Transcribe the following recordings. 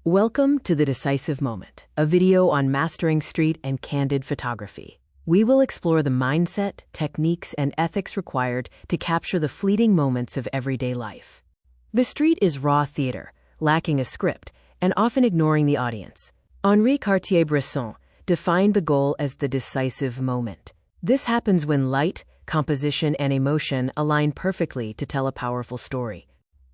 Welcome to the Decisive Moment, a video on mastering street and candid photography. We will explore the mindset, techniques, and ethics required to capture the fleeting moments of everyday life. The street is raw theater, lacking a script, and often ignoring the audience. Henri Cartier-Bresson defined the goal as the decisive moment. This happens when light, composition, and emotion align perfectly to tell a powerful story.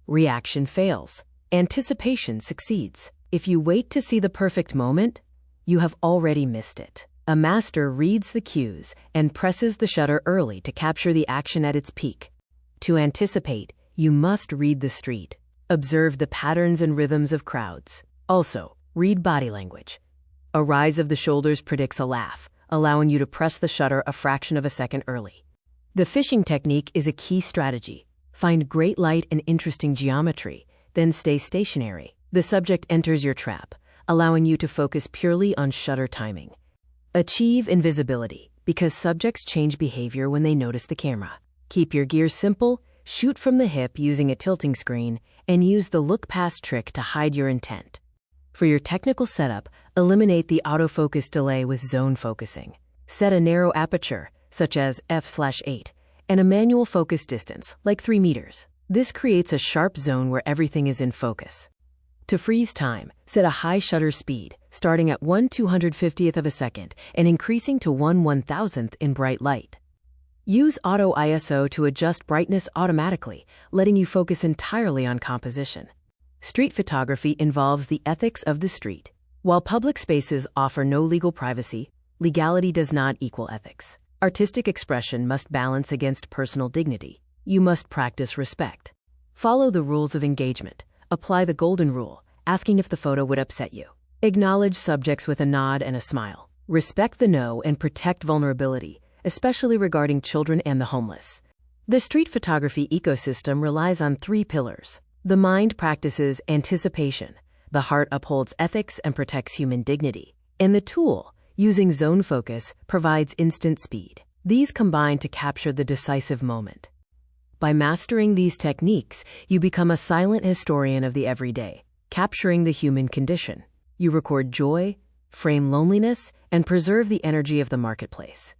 Reaction fails. Anticipation succeeds. If you wait to see the perfect moment, you have already missed it. A master reads the cues and presses the shutter early to capture the action at its peak. To anticipate, you must read the street. Observe the patterns and rhythms of crowds. Also, read body language. A rise of the shoulders predicts a laugh, allowing you to press the shutter a fraction of a second early. The fishing technique is a key strategy. Find great light and interesting geometry, then stay stationary. The subject enters your trap, allowing you to focus purely on shutter timing. Achieve invisibility, because subjects change behavior when they notice the camera. Keep your gear simple, shoot from the hip using a tilting screen, and use the look-past trick to hide your intent. For your technical setup, eliminate the autofocus delay with zone focusing. Set a narrow aperture, such as f/8, and a manual focus distance, like 3 meters. This creates a sharp zone where everything is in focus. To freeze time, set a high shutter speed, starting at 1/250th of a second and increasing to 1/1000th in bright light. Use Auto ISO to adjust brightness automatically, letting you focus entirely on composition. Street photography involves the ethics of the street. While public spaces offer no legal privacy, legality does not equal ethics. Artistic expression must balance against personal dignity. You must practice respect. Follow the rules of engagement. Apply the golden rule, asking if the photo would upset you. Acknowledge subjects with a nod and a smile. Respect the no and protect vulnerability, especially regarding children and the homeless. The street photography ecosystem relies on 3 pillars. The mind practices anticipation, the heart upholds ethics and protects human dignity, and the tool, using zone focus, provides instant speed. These combine to capture the decisive moment. By mastering these techniques, you become a silent historian of the everyday, capturing the human condition. You record joy, frame loneliness, and preserve the energy of the marketplace.